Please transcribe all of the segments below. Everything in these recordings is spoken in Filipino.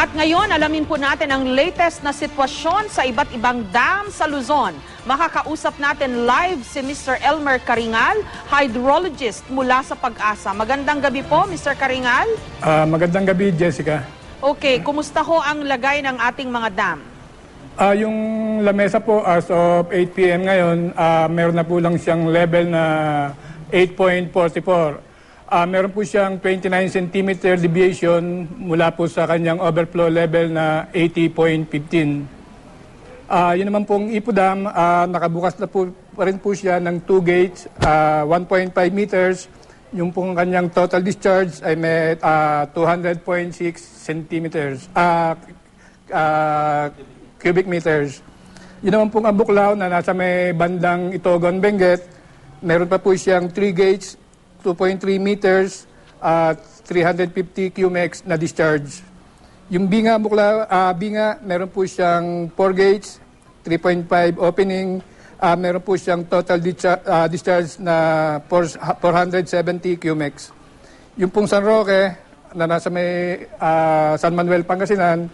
At ngayon, alamin po natin ang latest na sitwasyon sa iba't ibang dam sa Luzon. Makakausap natin live si Mr. Elmer Caringal, hydrologist mula sa Pag-asa. Magandang gabi po, Mr. Caringal. Magandang gabi, Jessica. Okay, kumusta ho ang lagay ng ating mga dam? Yung lamesa po as of 8 p.m. ngayon, meron na po lang siyang level na 8.44. Meron po siyang 29 cm deviation mula po sa kanyang overflow level na 80.15. Yun naman pong Ipo Dam, nakabukas na po pa rin po siya ng 2 gates, 1.5 meters. Yung pong kanyang total discharge ay may 200.6 centimeters, cubic meters. Yun naman pong Ambuklaw na nasa may bandang Itogon, Benguet, meron pa po siyang 3 gates, 2.3 meters, 350 cumex na discharge. Yung Binga, Binga, meron po siyang 4 gates, 3.5 opening, meron po siyang total discharge na 470 cumex. Yung pong San Roque, na nasa may San Manuel, Pangasinan,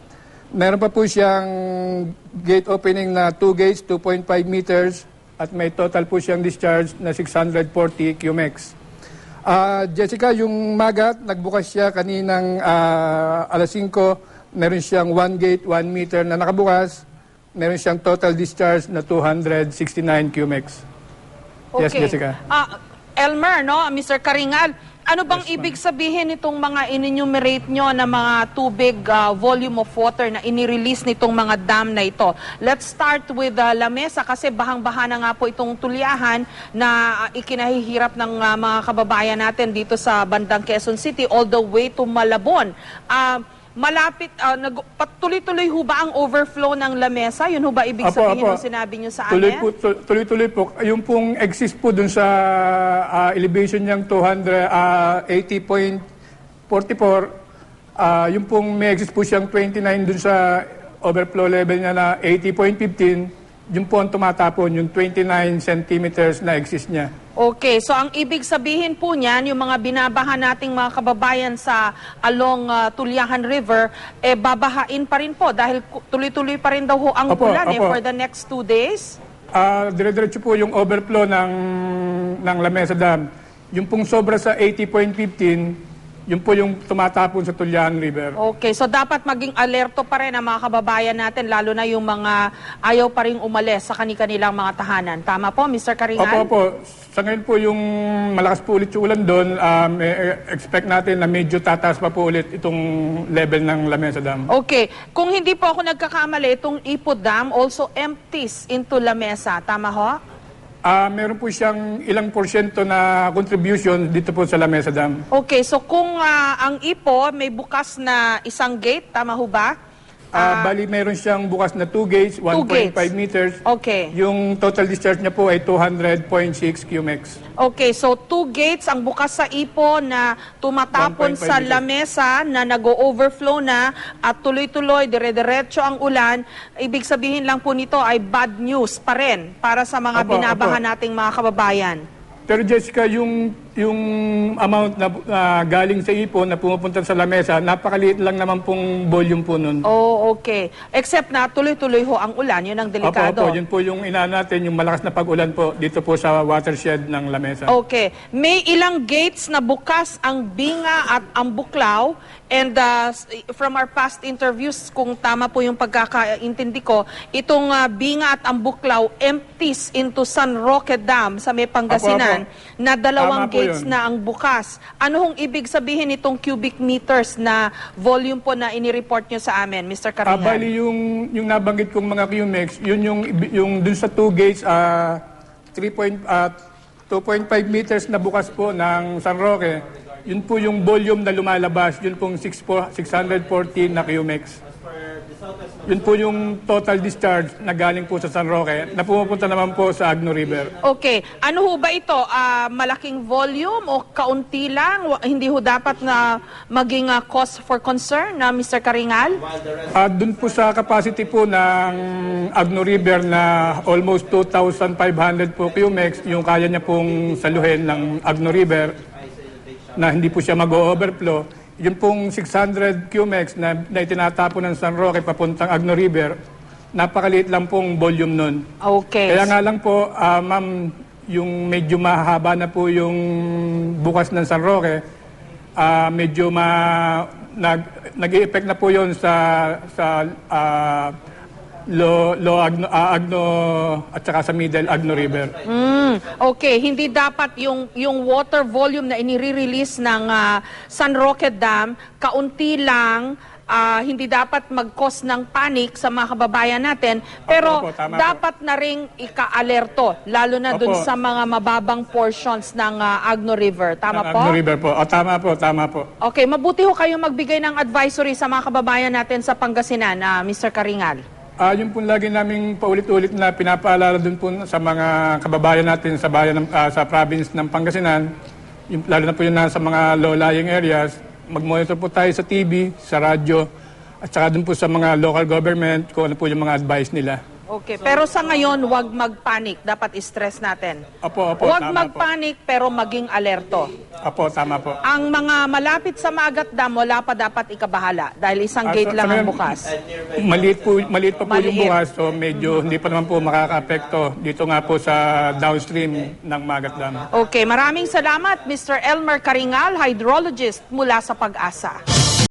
meron pa po siyang gate opening na 2 gates, 2.5 meters, at may total po siyang discharge na 640 cumex. Jessica, yung Magat, nagbukas siya kaninang alas 5, meron siyang 1 gate, 1 meter na nakabukas, meron siyang total discharge na 269 cumex. Okay. Yes, Jessica. Elmer, no, Mr. Caringal, ano bang ibig sabihin nitong mga in-enumerate nyo na mga tubig volume of water na inirelease nitong mga dam na ito? Let's start with Lamesa kasi bahang-baha na nga po itong tulyahan na ikinahihirap ng mga kababayan natin dito sa bandang Quezon City all the way to Malabon. Malapit, tuloy-tuloy ho ba ang overflow ng Lamesa? Yun ho ba ibig sabihin ng sinabi nyo sa amin? Tuloy-tuloy po. Yung pong exist po dun sa elevation niyang 80.44, yung pong may exist po siyang 29 dun sa overflow level niya na 80.15, yung po ang tumatapon, yung 29 centimeters na exist niya. Okay, so ang ibig sabihin po niyan, yung mga binabaha nating mga kababayan sa along Tulyahan River, babahain pa rin po dahil tuloy-tuloy pa rin daw ho ang ulan for the next 2 days? Dire-diretso po yung overflow ng Lamesa Dam. Yung pong sobra sa 80.15, yun po yung tumatapon sa Tulyahan River. Okay, so dapat maging alerto pa rin ang mga kababayan natin, lalo na yung mga ayaw pa rin umalis sa kanilang mga tahanan. Tama po, Mr. Caringal? Opo. Sa ngayon po yung malakas po ulit yung ulan doon, expect natin na medyo tataas pa po ulit itong level ng Lamesa Dam. Okay, kung hindi po ako nagkakamali, itong Ipo Dam also empties into Lamesa. Tama ho? Meron po siyang ilang porsyento na contribution dito po sa Lamesa Dam. Okay, so kung ang Ipo may bukas na isang gate, tama ho ba? Bali, meron siyang bukas na 2 gates, 1.5 meters. Okay. Yung total discharge niya po ay 200.6 cumex. Okay, so 2 gates ang bukas sa Ipo na tumatapon sa Lamesa na nag-overflow na at tuloy-tuloy, dire-diretso ang ulan. Ibig sabihin lang po nito ay bad news pa rin para sa mga binabaha nating mga kababayan. Pero Jessica, yung amount na galing sa Ipo na pumupunta sa Lamesa, napakaliit lang naman pong volume po nun. Oh, okay. Except na tuloy-tuloy ho ang ulan, yun ang delikado. Opo, yun po yung natin, yung malakas na pag-ulan po dito po sa watershed ng Lamesa. Okay. May ilang gates na bukas ang Binga at ang Buklaw. And from our past interviews, kung tama po yung pagkakaintindi ko, itong Binga at ang Buklaw empties into San Roque Dam sa may Pangasinan na dalawang gates na ang bukas. Ano hong ibig sabihin itong cubic meters na volume po na inireport nyo sa amin, Mr. Caringal? Bali yung nabanggit kong mga cumex, yun yung dun sa 2 gates, 2.5 meters na bukas po ng San Roque, yun po yung volume na lumalabas, yun pong 640 na cumex. Yun po yung total discharge na galing po sa San Roque na pumupunta naman po sa Agno River. Okay. Ano ho ba ito? Malaking volume o kaunti lang? Hindi ho dapat na maging cause for concern na Mr. Caringal? Doon po sa capacity po ng Agno River na almost 2,500 po cumex, yung kaya niya pong saluhin ng Agno River na hindi po siya mag-overflow. Yung pong 600 cumex na itinatapon ng San Roque papuntang Agno River, napakaliit lang pong volume nun. Okay. Kaya nga lang po, ma'am, yung medyo mahaba na po yung bukas ng San Roque, medyo nag-i-effect na po yun sa Agno at saka sa Middle Agno River. Okay, hindi dapat yung water volume na inire-release ng San Roque Dam, kaunti lang, hindi dapat mag-cause ng panic sa mga kababayan natin, pero Opo, tama dapat na ring ika-alerto, lalo na dun Opo. sa mga mababang portions ng Agno River. Tama po? Agno River po. Tama po. Okay, mabuti ho kayong magbigay ng advisory sa mga kababayan natin sa Pangasinan, Mr. Karingal. Yung po lagi naming paulit-ulit na pinapaalala dun po sa mga kababayan natin sa bayan sa province ng Pangasinan, lalo na po yun nasa mga low-lying areas, mag-monitor po tayo sa TV, sa radyo, at saka dun po sa mga local government kung ano po yung mga advice nila. Okay, pero sa ngayon, huwag mag-panic. Dapat i-stress natin. Opo, Huwag tama mag-panic, pero maging alerto. Opo, tama po. Ang mga malapit sa Magat Dam, wala pa dapat ikabahala dahil isang gate lang ang bukas. Maliit pa po yung Maliit. bukas, so medyo hindi pa naman po makaka-apekto dito nga po sa downstream ng Magat Dam. Okay, maraming salamat Mr. Elmer Karingal, hydrologist mula sa Pag-asa.